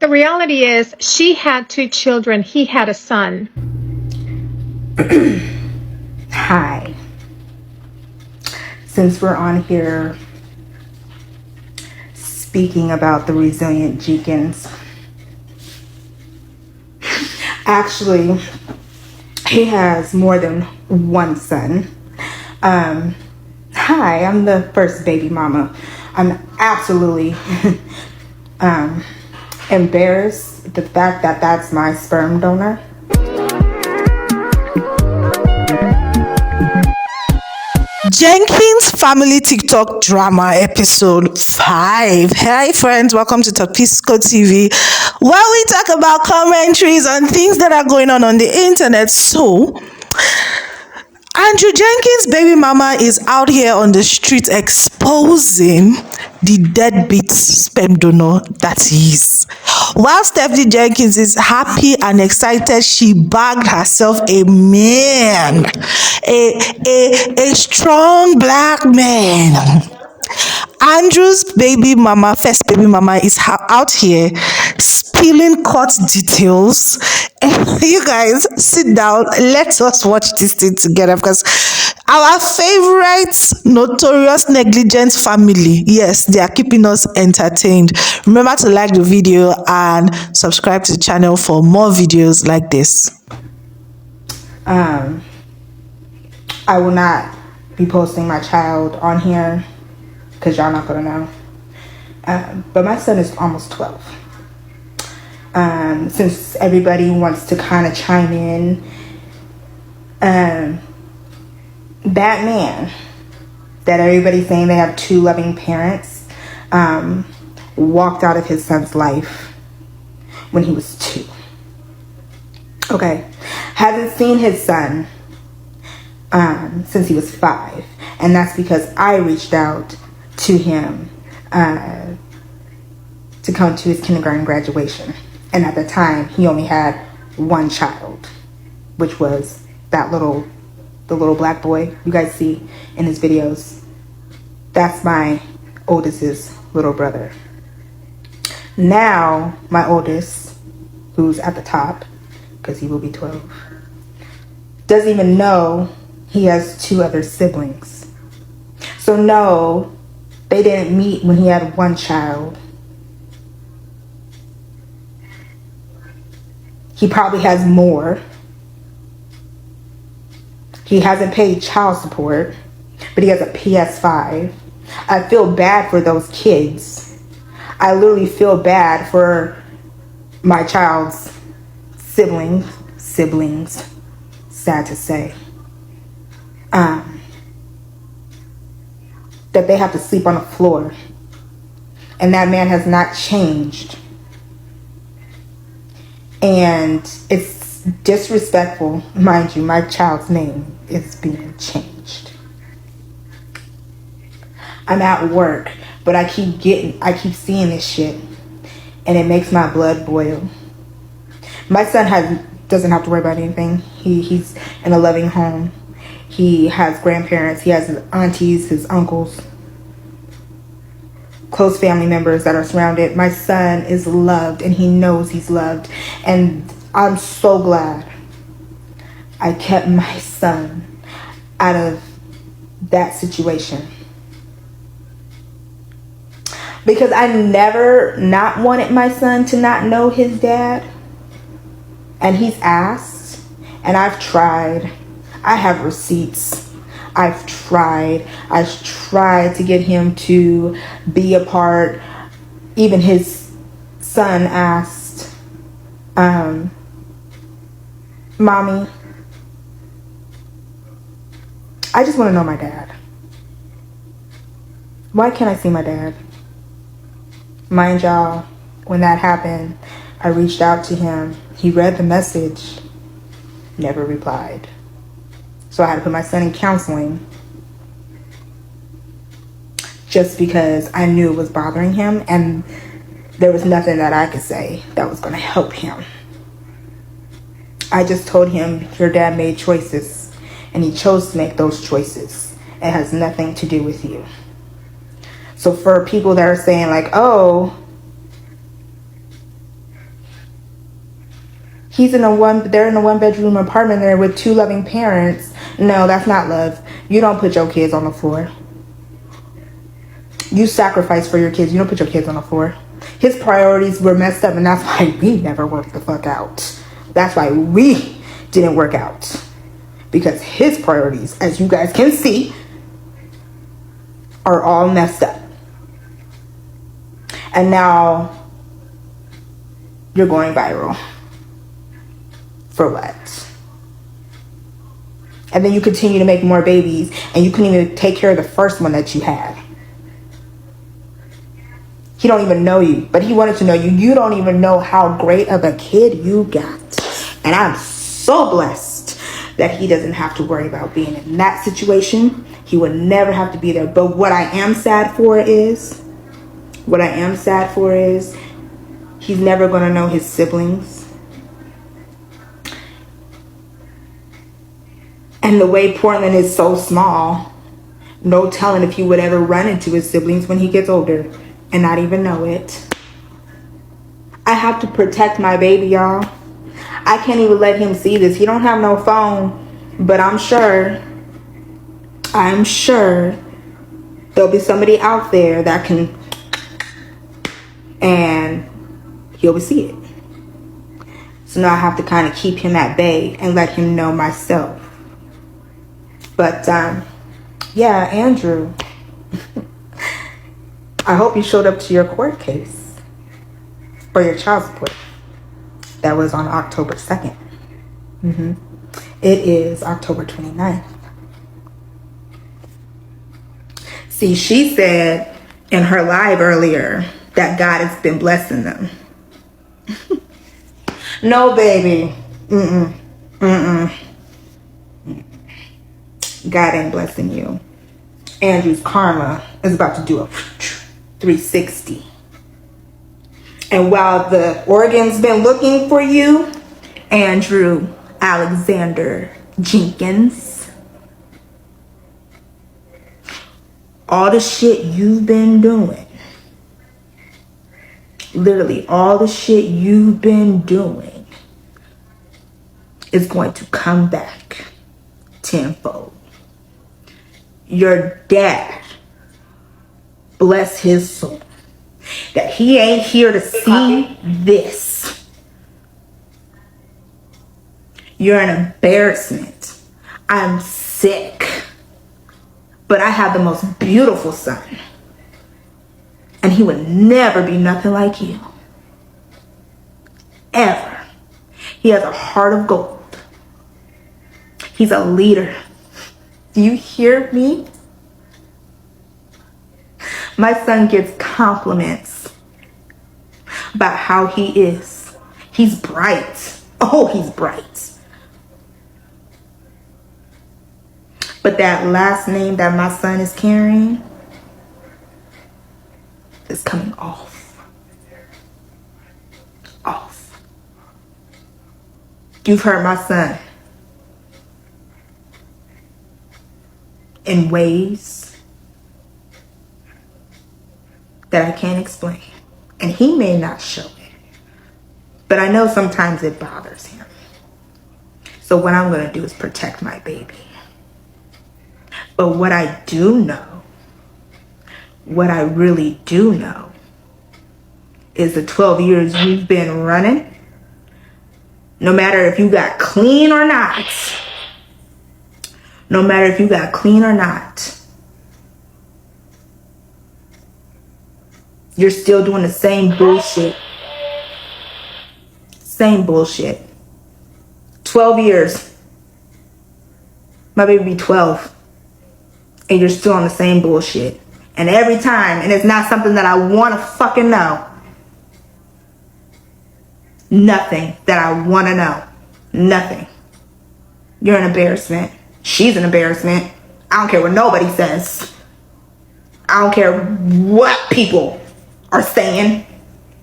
The reality is she had 2 children. He had a son. Hi. Since we're on here speaking about the resilient Jenkins, actually, he has more than one son. Hi, I'm the first baby mama. I'm absolutely embarrassed the fact that that's my sperm donor. Jenkins Family TikTok Drama Episode 5. Hi friends, welcome to Topisco TV, where we talk about commentaries on things that are going on the internet. So, Andrew Jenkins' baby mama is out here on the street exposing the deadbeat sperm donor that he is. While Stephanie Jenkins is happy and excited, she bagged herself a man, a strong black man. Andrew's baby mama, first baby mama, is out here spilling court details. And you guys sit down, let us watch this thing together, because our favorite notorious negligent family, yes, they are keeping us entertained. Remember to like the video and subscribe to the channel for more videos like this. I will not be posting my child on here because y'all not gonna know. But my son is almost 12. Since everybody wants to kind of chime in, that man that everybody's saying they have 2 loving parents walked out of his son's life when he was 2. Okay, hasn't seen his son since he was 5, and that's because I reached out to him to come to his kindergarten graduation. And at the time, he only had 1 child, which was the little black boy you guys see in his videos. That's my oldest's little brother. Now, my oldest, who's at the top, because he will be 12, doesn't even know he has 2 other siblings. So no, they didn't meet when he had 1 child. He probably has more. He hasn't paid child support, but he has a PS5. I feel bad for those kids. I literally feel bad for my child's siblings, sad to say, that they have to sleep on the floor. And that man has not changed. And it's disrespectful. Mind you, my child's name is being changed. I'm at work, but I keep seeing this shit, and it makes my blood boil. My son doesn't have to worry about anything. He's in a loving home. He has grandparents. He has his aunties, his uncles, close family members that are surrounded. My son is loved, and he knows he's loved. And I'm so glad I kept my son out of that situation, because I never not wanted my son to not know his dad. And he's asked, and I've tried. I have receipts. I've tried to get him to be a part. Even his son asked, Mommy, I just want to know my dad. Why can't I see my dad? Mind y'all, when that happened, I reached out to him. He read the message, never replied. So I had to put my son in counseling, just because I knew it was bothering him, and there was nothing that I could say that was going to help him. I just told him, your dad made choices, and he chose to make those choices. It has nothing to do with you. So for people that are saying like, oh, They're in a 1-bedroom apartment there with 2 loving parents. No, that's not love. You don't put your kids on the floor. You sacrifice for your kids. You don't put your kids on the floor. His priorities were messed up, and that's why we never worked the fuck out. That's why we didn't work out. Because his priorities, as you guys can see, are all messed up. And now you're going viral. For what? And then you continue to make more babies, and you couldn't even take care of the first one that you had. He don't even know you, but he wanted to know you. You don't even know how great of a kid you got. And I'm so blessed that he doesn't have to worry about being in that situation. He would never have to be there. But what I am sad for is he's never going to know his siblings. And the way Portland is so small, no telling if he would ever run into his siblings when he gets older and not even know it. I have to protect my baby, y'all. I can't even let him see this. He don't have no phone, but I'm sure there'll be somebody out there that can, and he'll see it. So now I have to kind of keep him at bay and let him know myself. But yeah, Andrew, I hope you showed up to your court case for your child support. That was on October 2nd. It is October 29th. See, she said in her live earlier that God has been blessing them. No, baby. God ain't blessing you. Andrew's karma is about to do a 360. And while the organ's been looking for you, Andrew Alexander Jenkins, all the shit you've been doing, literally all the shit you've been doing, is going to come back tenfold. Your dad, bless his soul, that he ain't here to see this. You're an embarrassment. I'm sick. But I have the most beautiful son. And he would never be nothing like you. Ever. He has a heart of gold. He's a leader. Do you hear me? My son gets compliments about how he is. He's bright. Oh, he's bright. But that last name that my son is carrying is coming off. Off. You've hurt my son in ways that I can't explain. And he may not show it. But I know sometimes it bothers him. So what I'm going to do is protect my baby. But what I do know, what I really do know, is the 12 years you've been running, no matter if you got clean or not, no matter if you got clean or not, you're still doing the same bullshit. Same bullshit. 12 years. My baby be 12. And you're still on the same bullshit. And every time, and it's not something that I want to fucking know. Nothing that I want to know. Nothing. You're an embarrassment. She's an embarrassment. I don't care what nobody says. I don't care what people are saying.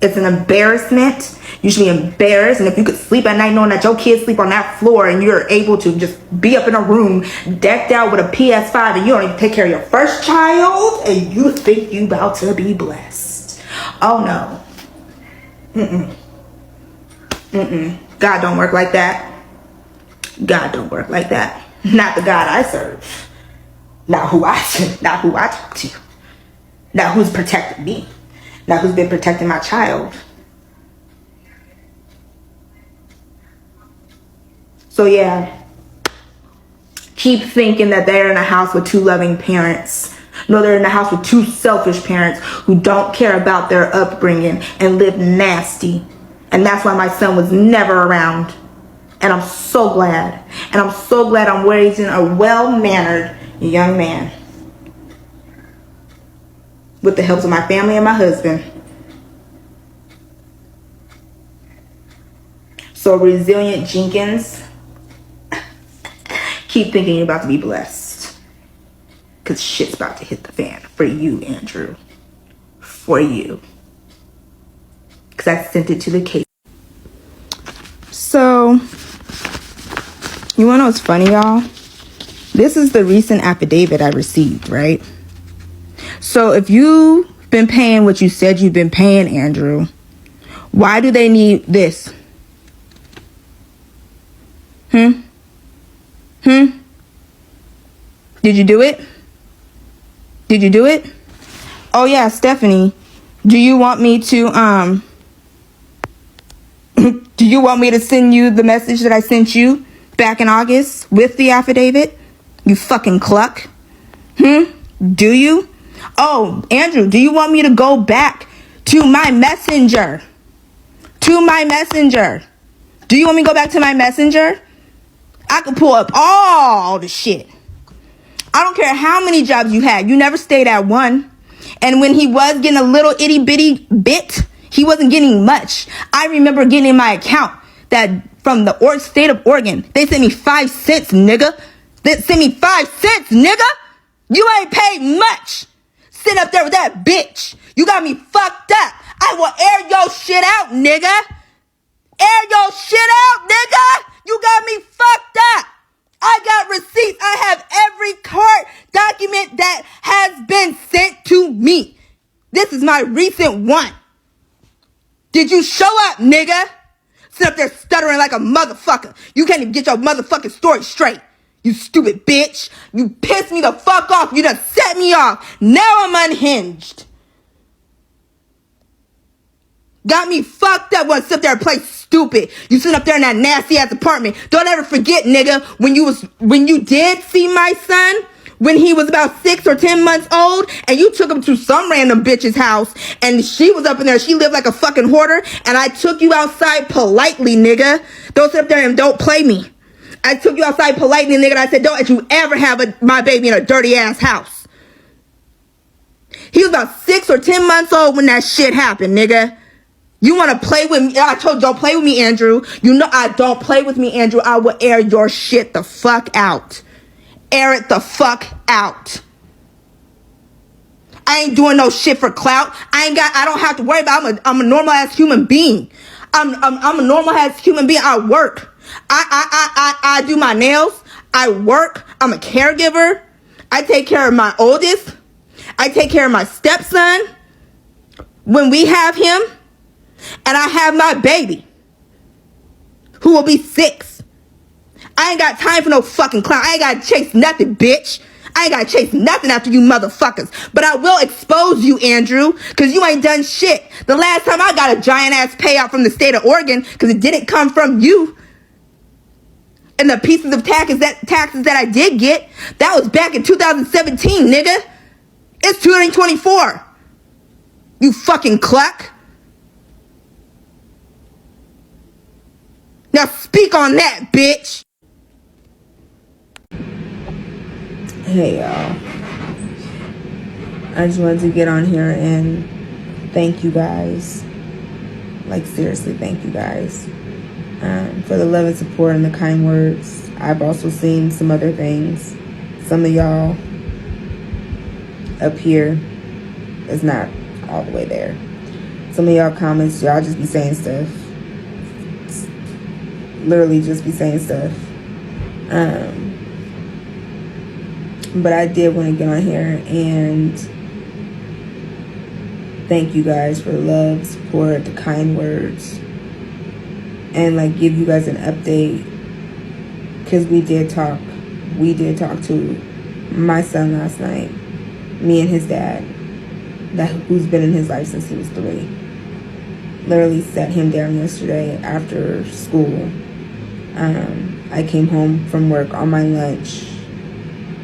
It's an embarrassment. You should be embarrassed. And if you could sleep at night knowing that your kids sleep on that floor and you're able to just be up in a room decked out with a PS5 and you don't even take care of your first child and you think you about to be blessed. Oh no. God don't work like that. God don't work like that. Not the God I serve. Not who I talk to. Not who's protecting me. Not who's been protecting my child. So yeah, keep thinking that they're in a house with two loving parents. No, they're in a house with two selfish parents who don't care about their upbringing and live nasty. And that's why my son was never around. And I'm so glad. And I'm so glad I'm raising a well-mannered young man with the help of my family and my husband. So resilient Jenkins, keep thinking you're about to be blessed. Because shit's about to hit the fan. For you, Andrew. For you. Because I sent it to the case. So, you want to know what's funny, y'all? This is the recent affidavit I received, right? So, if you've been paying what you said you've been paying, Andrew, why do they need this? Did you do it? Did you do it? Oh yeah, Stephanie. Do you want me to do you want me to send you the message that I sent you back in August with the affidavit? You fucking cluck. Do you? Oh, Andrew, do you want me to go back to my messenger? To my messenger. Do you want me to go back to my messenger? I could pull up all the shit. I don't care how many jobs you had. You never stayed at one. And when he was getting a little itty bitty bit, he wasn't getting much. I remember getting in my account that from the state of Oregon, they sent me 5 cents, nigga. They sent me 5 cents, nigga. You ain't paid much. Sit up there with that bitch. You got me fucked up. I will air your shit out, nigga. Air your shit out, nigga. You got me fucked up. I got receipts. I have every court document that has been sent to me. This is my recent one. Did you show up, nigga? Sit up there stuttering like a motherfucker. You can't even get your motherfucking story straight. You stupid bitch. You pissed me the fuck off. You done set me off. Now I'm unhinged. Got me fucked up. Want to sit there and play stupid. You sit up there in that nasty ass apartment. Don't ever forget, nigga, when you did see my son, when he was about 6 or 10 months old, and you took him to some random bitch's house, and she was up in there. She lived like a fucking hoarder, and I took you outside politely, nigga. Don't sit up there and don't play me. I took you outside politely, nigga, and I said, don't let you ever have my baby in a dirty ass house. He was about 6 or 10 months old when that shit happened, nigga. You want to play with me? I told you, don't play with me, Andrew. You know I don't play with me, Andrew. I will air your shit the fuck out. Air it the fuck out. I ain't doing no shit for clout. I don't have to worry about I'm a normal ass human being. I'm a normal ass human being. I work. I do my nails. I work. I'm a caregiver. I take care of my oldest. I take care of my stepson when we have him. And I have my baby, who will be 6. I ain't got time for no fucking clown. I ain't got to chase nothing, bitch. I ain't got to chase nothing after you motherfuckers. But I will expose you, Andrew, because you ain't done shit. The last time I got a giant-ass payout from the state of Oregon, because it didn't come from you, and the pieces of taxes that I did get, that was back in 2017, nigga. It's 2024. You fucking cluck. Now speak on that, bitch. Hey, y'all. I just wanted to get on here and thank you guys. Like, seriously, thank you guys. For the love and support and the kind words. I've also seen some other things. Some of y'all up here is not all the way there. Some of y'all comments, y'all just be saying stuff. Literally just be saying stuff. But I did want to get on here and thank you guys for the love, support, the kind words. and like give you guys an update, because we did talk to my son last night, me and his dad, who's been in his life since he was 3. Literally sat him down yesterday after school. I came home from work on my lunch,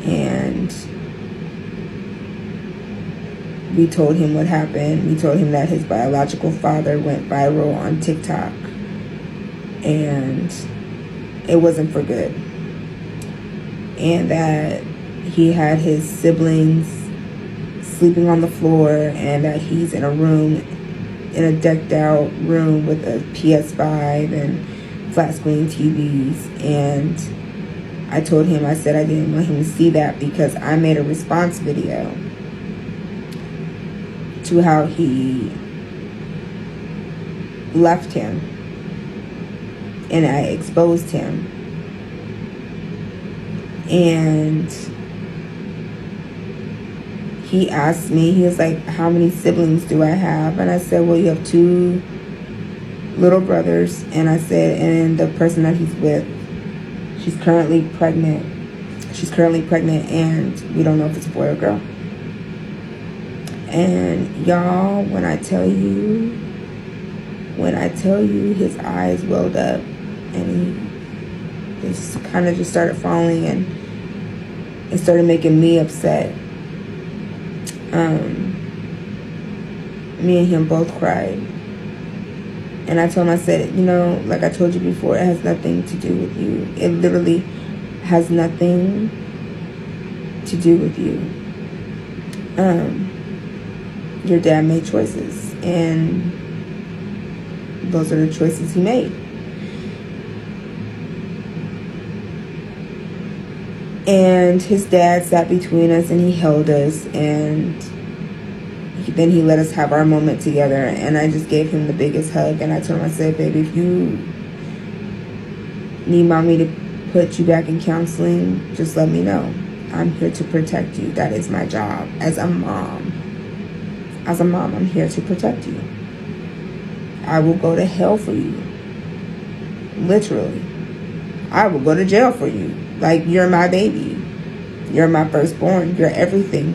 and we told him what happened. We told him that his biological father went viral on TikTok, and it wasn't for good. And that he had his siblings sleeping on the floor, and that he's in a decked out room with a PS5 and flat screen TVs. And I told him, I said I didn't want him to see that, because I made a response video to how he left him, and I exposed him. And he asked me, he was like, how many siblings do I have? And I said, well, you have 2 little brothers. And I said, and the person that he's with, she's currently pregnant, and we don't know if it's a boy or girl. And y'all, when I tell you, his eyes welled up, and he just kind of just started falling, and it started making me upset. Me and him both cried. And I told him, I said, like I told you before, it has nothing to do with you. It literally has nothing to do with you. Your dad made choices, and those are the choices he made. And his dad sat between us, and he held us, and then he let us have our moment together. And I just gave him the biggest hug, and I told him, I said, baby, if you need mommy to put you back in counseling, just let me know. I'm here to protect you. That is my job as a mom. As a mom, I'm here to protect you. I will go to hell for you. Literally. I will go to jail for you. Like, you're my baby. You're my firstborn. You're everything.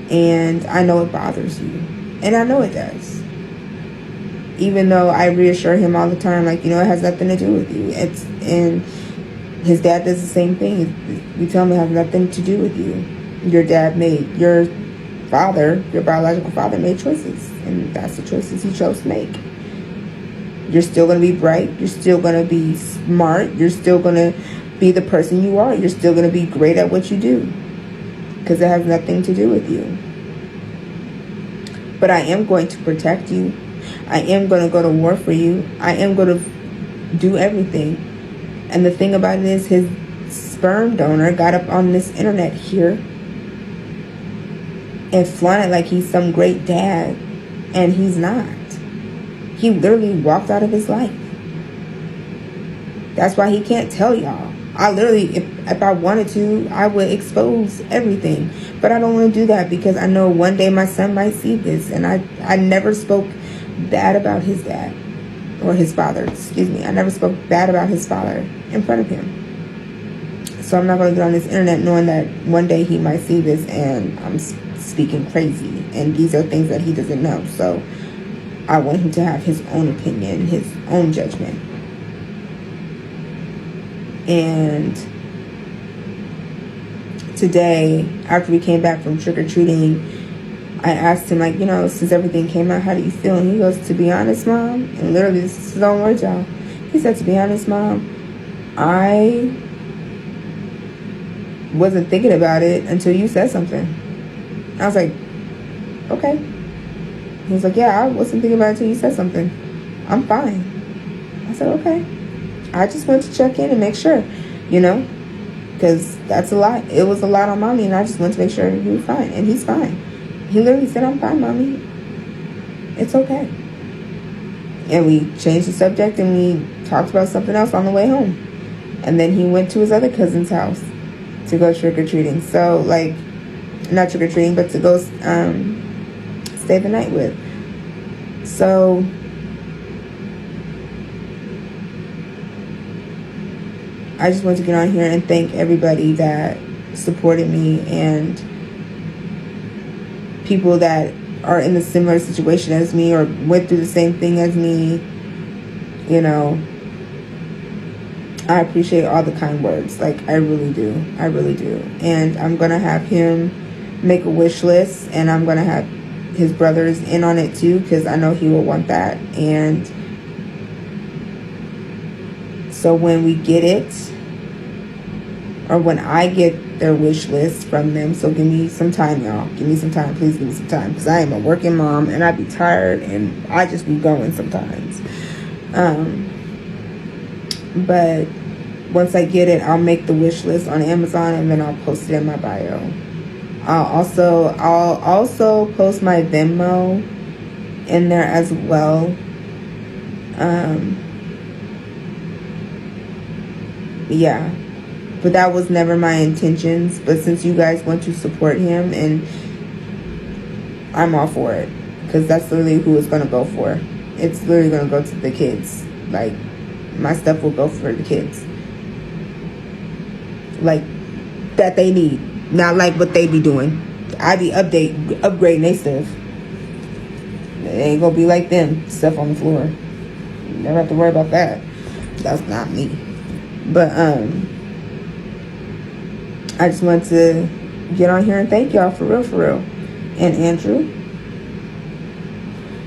And I know it bothers you. And I know it does. Even though I reassure him all the time, like, it has nothing to do with you. And his dad does the same thing. We tell him it has nothing to do with you. Your biological father made choices. And that's the choices he chose to make. You're still going to be bright. You're still going to be smart. You're still going to be the person you are. You're still going to be great at what you do. Because it has nothing to do with you. But I am going to protect you. I am going to go to war for you. I am going to do everything. And the thing about it is, his sperm donor got up on this internet here and flaunted like he's some great dad. And he's not. He literally walked out of his life. That's why he can't tell y'all. I literally, if I wanted to, I would expose everything. But I don't want to do that, because I know one day my son might see this. And I never spoke bad about his dad. Or his father, excuse me. I never spoke bad about his father in front of him. So I'm not going to get on this internet knowing that one day he might see this and I'm speaking crazy. And these are things that he doesn't know. So I want him to have his own opinion, his own judgment. And today, after we came back from trick-or-treating, I asked him, like, since everything came out, how do you feel? And he goes, to be honest, Mom, and literally this is his own words, y'all. He said, to be honest, Mom, I wasn't thinking about it until you said something. I was like, okay. He was like, yeah, I wasn't thinking about it until you said something. I'm fine. I said, okay. I just went to check in and make sure, because that's a lot. It was a lot on Mommy, and I just went to make sure he was fine, and he's fine. He literally said, I'm fine, Mommy. It's okay. And we changed the subject, and we talked about something else on the way home. And then he went to his other cousin's house to go trick-or-treating. So, like, not trick-or-treating, but to go stay the night with. So I just want to get on here and thank everybody that supported me and people that are in a similar situation as me or went through the same thing as me. You know, I appreciate all the kind words. Like, I really do. I really do. And I'm going to have him make a wish list, and I'm going to have his brothers in on it too, because I know he will want that. And so when we get it, or when I get their wish list from them, so give me some time, y'all. Give me some time. Please give me some time, because I am a working mom, and I be tired, and I just be going sometimes. But once I get it, I'll make the wish list on Amazon, and then I'll post it in my bio. I'll also post my Venmo in there as well. Yeah, but that was never my intentions. But since you guys want to support him, and I'm all for it, because that's literally who it's gonna go for. It's literally gonna go to the kids. Like, my stuff will go for the kids, like, that they need, not like what they be doing. I be upgrading they stuff. It ain't gonna be like them, stuff on the floor. You never have to worry about that. That's not me. But I just want to get on here and thank y'all for real. And Andrew,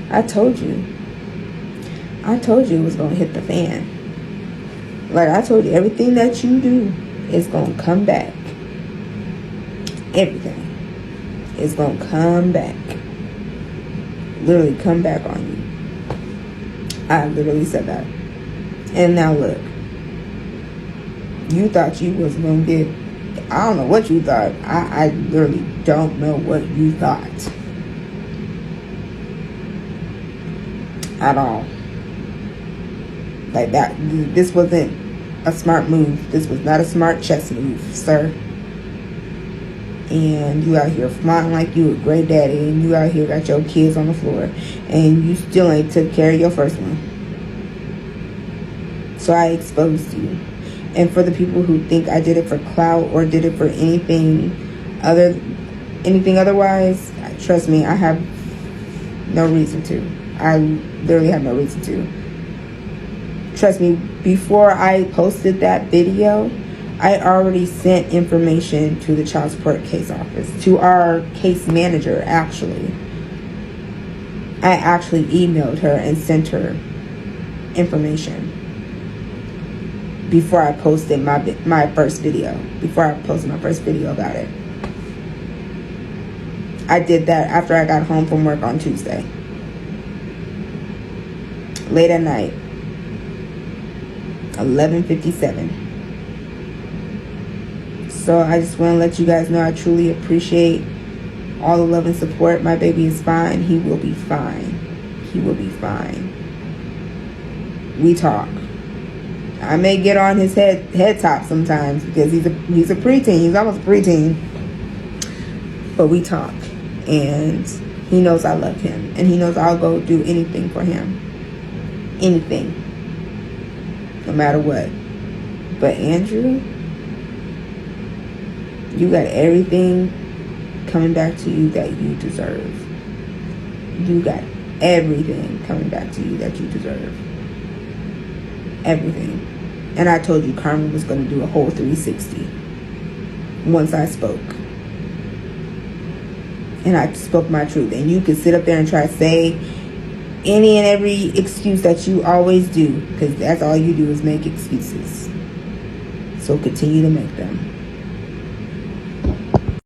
I told you it was gonna hit the fan. Like, I told you, everything that you do is gonna come back. Everything is gonna come back. Literally come back on you. I literally said that. And now look, you thought you was gonna get, I don't know what you thought. I literally don't know what you thought at all. Like, that, this wasn't a smart move. This was not a smart chess move, sir. And you out here flying like you a great daddy, and you out here got your kids on the floor, and you still ain't took care of your first one. So I exposed you. And for the people who think I did it for clout or did it for anything otherwise, trust me, I have no reason to. I literally have no reason to. Trust me, before I posted that video, I already sent information to the child support case office, to our case manager, actually. I actually emailed her and sent her information before I posted my first video, about it. I did that after I got home from work on Tuesday, late at night, 11:57. So I just want to let you guys know I truly appreciate all the love and support. My baby is fine. He will be fine. He will be fine. We talk. I may get on his head top sometimes, because he's a preteen. He's almost a preteen. But we talk, and he knows I love him, and he knows I'll go do anything for him. Anything. No matter what. But Andrew, you got everything coming back to you that you deserve. You got everything coming back to you that you deserve. Everything. And I told you Carmen was going to do a whole 360 once I spoke. And I spoke my truth. And you could sit up there and try to say any and every excuse that you always do, because that's all you do is make excuses. So continue to make them.